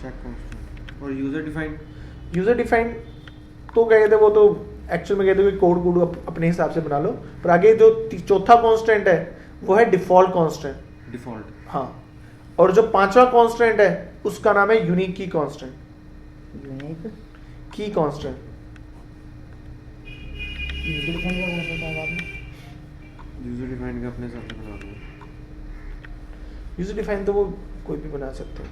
Check constant. और user defined तो क्या कहते हैं, वो तो एक्चुअल में कहते हैं कि कोड कोड अपने हिसाब से बना लो, पर आगे जो चौथा कांस्टेंट है वो है डिफॉल्ट कांस्टेंट। डिफॉल्ट, हाँ, और जो पांचवा कांस्टेंट है उसका नाम है यूनिक की कांस्टेंट। यूनिक की कांस्टेंट यूजर डिफाइंड का अपने हिसाब से बना लो। यूजर डिफाइन तो वो कोई भी बना सकते हैं।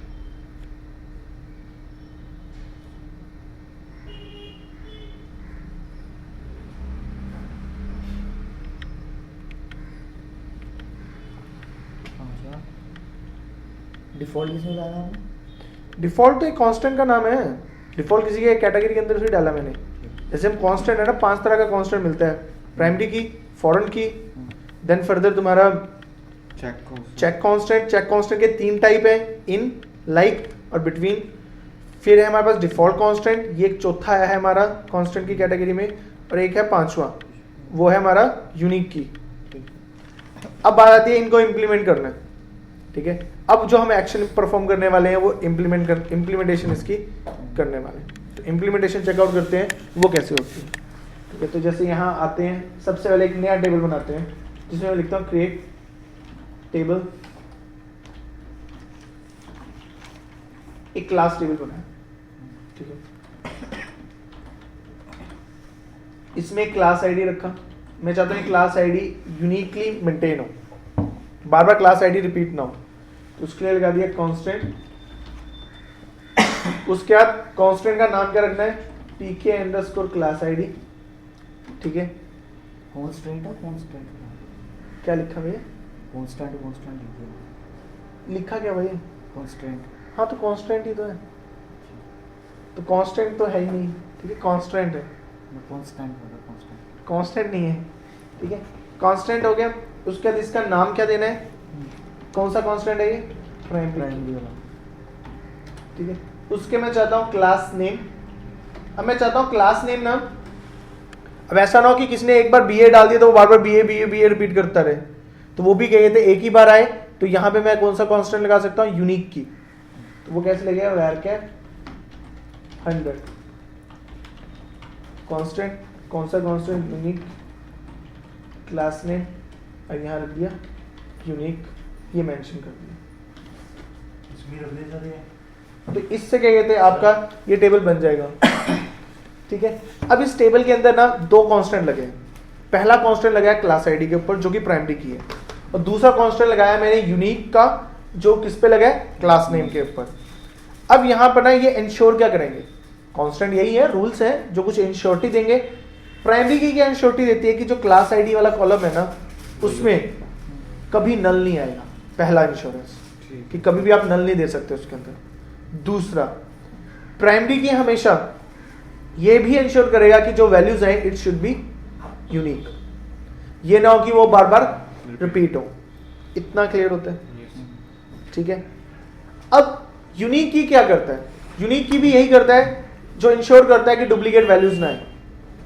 डिफॉल्ट किसमें डाला है? डिफॉल्ट तो एक कांस्टेंट का नाम है। डिफॉल्ट किसी के कैटेगरी के अंदर से डाला मैंने। जैसे हम कांस्टेंट है ना, 5 तरह का कांस्टेंट मिलता है। प्राइमरी की, फॉरेन की, देन फर्दर तुम्हारा चेक कांस्टेंट। चेक कांस्टेंट के 3 टाइप है, इन, लाइक और बिटवीन। फिर है हमारे पास डिफॉल्ट कांस्टेंट, ये एक चौथा है हमारा कांस्टेंट की कैटेगरी में, और एक है पांचवा, वो है हमारा यूनिक की। अब बात आती है इनको इम्प्लीमेंट करना, ठीक है। अब जो हम एक्शन परफॉर्म करने वाले हैं वो इम्प्लीमेंटेशन इसकी करने वाले हैं। तो इम्प्लीमेंटेशन चेकआउट करते हैं वो कैसे होती है, ठीक है। तो जैसे यहाँ आते हैं, सबसे पहले एक नया टेबल बनाते हैं जिसमें मैं लिखता हूँ क्रिएट टेबल। एक क्लास टेबल बनाया, ठीक है। इसमें क्लास आईडी रखा। मैं चाहता हूँ क्लास आईडी यूनिकली मेंटेन हो, बार बार क्लास आईडी रिपीट ना हो, तो उसके लिए लगा दिया कांस्टेंट। उसके बाद कांस्टेंट का नाम क्या रखना है, pk अंडरस्कोर क्लास आईडी, ठीक है। कांस्टेंट है, कांस्टेंट क्या लिखा भैया? कांस्टेंट लिखा क्या भैया? कांस्टेंट। हाँ तो कांस्टेंट ही तो है, तो कांस्टेंट तो है ही नहीं, ठीक है। कांस्टेंट है, कांस्टेंट नहीं है, ठीक है। कांस्टेंट हो गया। उसके बाद इसका नाम क्या देना है, कौन सा कांस्टेंट है ये? प्राइमरी, ठीक है। उसके मैं चाहता हूँ क्लास नेम। अब मैं चाहता हूँ क्लास नेम नाम, अब ऐसा ना हो कि किसने एक बार BA डाल दिया तो वो बार बार BA रिपीट करता रहे, तो वो भी कहे थे एक ही बार आए। तो यहाँ पे मैं कौन सा कांस्टेंट लगा सकता हूँ, यूनिक की। तो वो कैसे लगेगा, varchar 100 कांस्टेंट, कौन सा कांस्टेंट, यूनिक क्लास नेम, और यहाँ रख दिया यूनिक, ये मेंशन कर दिया। तो इससे क्या कहते हैं, आपका ये टेबल बन जाएगा, ठीक है। अब इस टेबल के अंदर ना 2 कांस्टेंट लगे। पहला कांस्टेंट लगाया क्लास आईडी के ऊपर जो कि प्राइमरी की है, और दूसरा कांस्टेंट लगाया मैंने यूनिक का जो किस पे लगा है, क्लास नेम के ऊपर। अब यहाँ पर ना ये इंश्योर क्या करेंगे, कांस्टेंट यही है, रूल्स है जो कुछ इंश्योरिटी देंगे। प्राइमरी की क्या इंश्योरिटी देती है कि जो क्लास आईडी वाला कॉलम है ना उसमें कभी नल नहीं आएगा, पहला इंश्योरेंस कि कभी भी आप नल नहीं दे सकते उसके अंदर। दूसरा, प्राइमरी की हमेशा ये भी इंश्योर करेगा कि जो वैल्यूज हैं इट शुड बी यूनिक, ये ना हो कि वो बार बार रिपीट हो। इतना क्लियर होता है, ठीक है। अब यूनिक की क्या करता है, यूनिक की भी यही करता है जो इंश्योर करता है कि डुप्लीकेट वैल्यूज ना आए।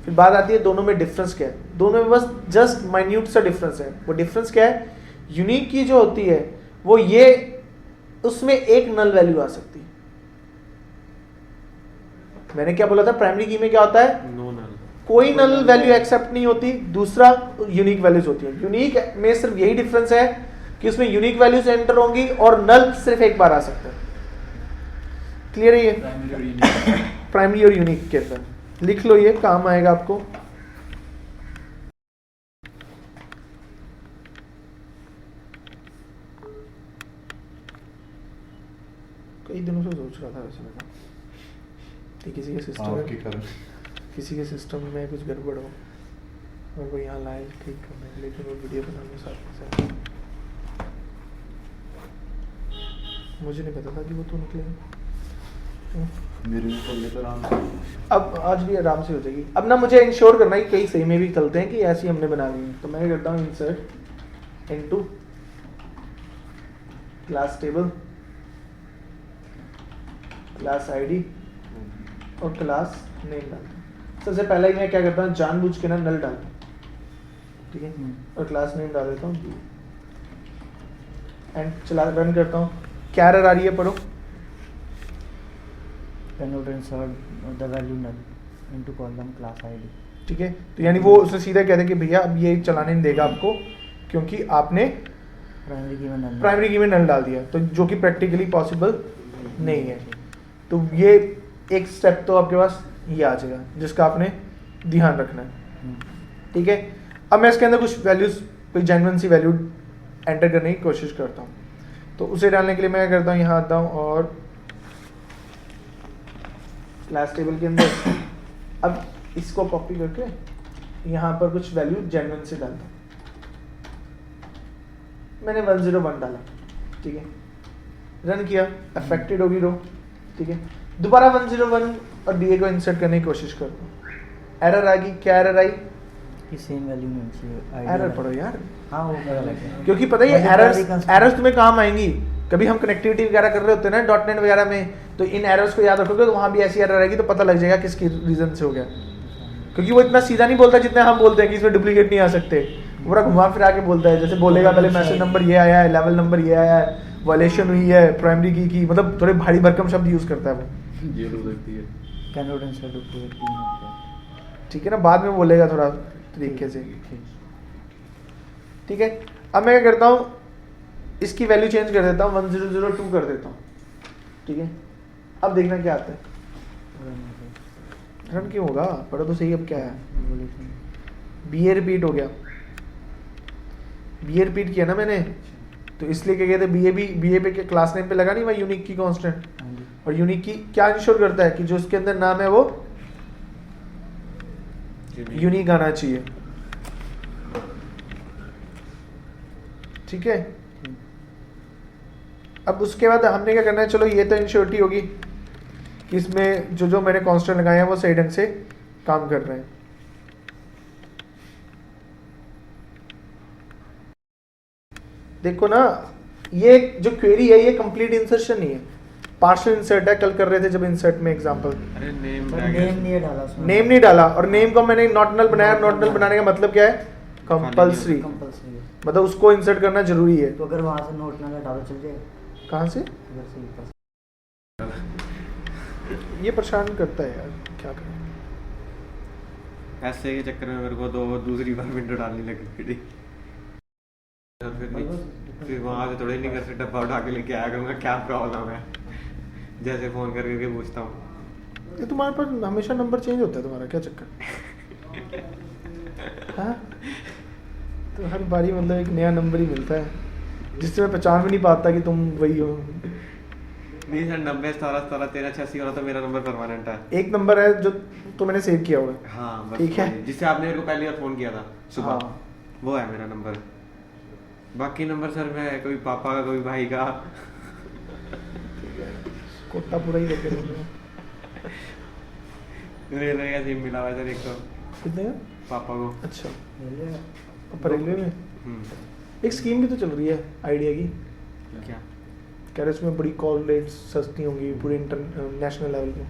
फिर बात आती है दोनों में डिफरेंस क्या है, दोनों में बस जस्ट माइन्यूट सा डिफरेंस है। वो डिफरेंस क्या है, यूनिक की जो होती है वो ये उसमें एक नल वैल्यू आ सकती है। मैंने क्या बोला था, प्राइमरी की में क्या होता है, नो नल, कोई नल वैल्यू एक्सेप्ट नहीं होती। दूसरा यूनिक वैल्यूज होती है। यूनिक में सिर्फ यही डिफरेंस है कि उसमें यूनिक वैल्यूज एंटर होंगी और नल सिर्फ एक बार आ सकता है। क्लियर है ये, प्राइमरी और यूनिक के अंदर लिख लो, ये काम आएगा आपको। कई दिनों से सोच रहा था वैसे मैं कि किसी के सिस्टम में कुछ गड़बड़ हो और वो यहाँ लाए ठीक करने के लिए, फिर वो वीडियो बनाने साथ में साथ। मुझे नहीं पता था कि वो तो निकलेगा। मेरे भी खोलने तो आराम से, अब आज भी आराम से हो जाएगी। अब ना मुझे इंश्योर करना है कि कई सही में भी चलते हैं कि ऐसी हमने बना ली है। तो मैं करता हूँ insert into class table, class ID और क्लास नेम डालता हूँ। सबसे पहले मैं क्या करता हूँ, जानबूझ के ना नल डालता हूँ, ठीक है, और क्लास नेम डाल देता हूँ एंड चला रन करता हूँ। क्या एरर आ रही है, पढ़ो। cannot insert the value null into column class id। ठीक है, तो यानी वो उसने सीधा कहते कि भैया अब ये चलाने नहीं देगा आपको, क्योंकि आपने प्राइमरी की में null प्राइमरी की में नल डाल दिया, तो जो कि प्रैक्टिकली पॉसिबल नहीं है। तो ये एक स्टेप तो आपके पास ये आ जाएगा जिसका आपने ध्यान रखना है। ठीक है, अब मैं इसके अंदर कुछ वैल्यूज, कोई जेन्युइन सी वैल्यू एंटर करने की कोशिश करता हूँ। तो उसे डालने के लिए मैं क्या करता हूँ, यहाँ आता हूँ और क्लास टेबल के अंदर अब इसको कॉपी करके यहाँ पर कुछ वैल्यू जेन्युइन से डालता हूँ। मैंने 101 डाला, ठीक है, रन किया, अफेक्टेड होगी रो। ठीक है, दोबारा 101 और डीए को इंसर्ट करने की कोशिश करता हूँ, एरर आ गई। क्या एरर आई? की सेम वैल्यू नहीं चाहिए एरर पढ़ो यार, हाँ वो पता लग गया। क्योंकि पता है ये एरर्स तुम्हें काम आएंगी। कभी हम कनेक्टिविटी वगैरह कर रहे होते हैं ना .NET वगैरह में, तो इन एरर्स को याद रखोगे तो वहाँ भी ऐसी एरर आएगी, तो पता लग जाएगा किसकी रीजन से हो गया। क्योंकि वो इतना सीधा नहीं बोलता जितना हम बोलते हैं कि इसमें डुप्लीकेट नहीं आ सकते, पूरा घुमा फिरा के बोलता है। जैसे बोलेगा पहले मैसेज नंबर ये आया है, लेवल नंबर ये आया है, वायलेशन हुई है प्राइमरी की, मतलब थोड़े भारी भरकम शब्द यूज करता है वो। ये लो देखती है। cannot insert duplicate key नहीं ठीक है ना, बाद में बोलेगा थोड़ा तरीके से। ठीक है, अब मैं क्या करता हूँ, इसकी वैल्यू चेंज कर देता हूँ, 1002 कर देता हूँ। ठीक है, अब देखना क्या आता है। रन क्यों होगा, पढ़ो तो सही। अब क्या है, बी ए रिपीट हो गया, बी ए रिपीट किया ना मैंने, तो इसलिए क्या कहते हैं, बी ए पे क्लास नेम पे लगा नहीं वह यूनिक की कांस्टेंट। और यूनिक की क्या इंश्योर करता है कि जो इसके अंदर नाम है वो यूनिक आना चाहिए। ठीक है, अब उसके बाद हमने क्या करना है, चलो ये तो इंश्योरिटी होगी कि इसमें जो जो मैंने कांस्टेंट लगाए हैं वो सही ढंग से काम कर रहे हैं। देखो ना, ये जो क्वेरी है ये कंप्लीट इंसर्शन नहीं है, पार्शियल इंसर्ट है। कल कर रहे थे जब इंसर्ट में एग्जांपल, अरे नेम नेम नहीं डाला उसमें, नेम नहीं डाला, और नेम को मैंने नॉट नल बनाया। नॉट नल बनाने का मतलब क्या है, कंपल्सरी, कंपल्सरी है। मतलब उसको इंसर्ट करना जरूरी है। तो अगर वहाँ से नोट ना डालो चल जाएगा, कहाँ से उधर से ऊपर से। ये परेशान करता है यार, क्या करें। ऐसे के चक्कर में मेरे को तो दूसरी बार विंडो डालनी लगी पड़ी। फिर वहाँ से थोड़े नहीं कर सकते, डब्बा उठा के लेके आया करूँगा, क्या प्रॉब्लम है, जैसे फोन करके पूछता हूँ। ये तुम्हारे पास हमेशा नंबर चेंज होता है, तुम्हारा क्या चक्कर? हाँ, तो हर बारी मतलब एक नया नंबर ही मिलता है जिससे मैं पहचान भी नहीं पाता कि तुम वही हो। नहीं सर, 90 17 17 13 86 वाला तो मेरा नंबर परमानेंट है। एक नंबर है जो तो मैंने सेव किया हुआ है। हाँ बस ठीक है। वही, जिससे आपने मेरे को पहली बार फोन किया था सुबह, हाँ। वो है मेरा नंबर। बाकी नंबर सर मैं कोई पापा का, कोई भाई का। कोटा पूरा ही लेके रेलवे का सिम मिला हुआ है सर एक तो कितने का? पापा को। अच्छा, ले लिया। पापा रेलवे में। एक स्कीम भी तो चल रही है आइडिया की, क्या? कह रहे उसमें बड़ी कॉल रेट्स सस्ती होंगी पूरे इंटरनेशनल लेवल पे।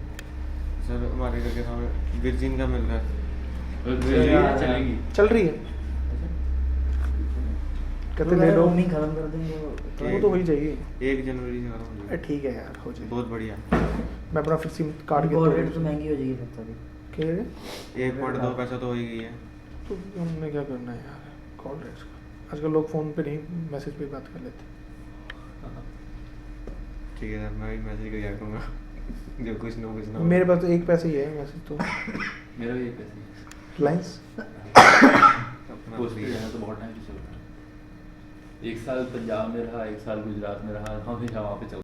सर हमारे घर के सामने विर्जिन का मिल रहा है। चलेगी। चल रही है, कहते ले लो। रोमिंग खत्म कर देंगे वो तो हो ही जाएगी। 1 जनवरी से खत्म हो जाएगा। ठीक है यार, हो जाएगी। बहुत बढ़िया। मैं अपना fix SIM card call rate तो महंगी हो जाएगी फिर तो अभी। के 1.2 पैसा तो हो ही गई है। तो हमने क्या करना है यार, कॉल रेट्स का। आजकल लोग फ़ोन पे नहीं, मैसेज पे बात कर लेते। ठीक है सर, मैं भी मैसेज कर करूँगा जब कुछ ना कुछ ना। मेरे पास तो 1 पैसा ही है मैसेज तो। मेरा भी एक पैसे लाइंस पोस्ट पे जाना तो बहुत टाइम से चल रहा है। 1 साल पंजाब में रहा, 1 साल गुजरात में रहा, हमेशा वहाँ पे चल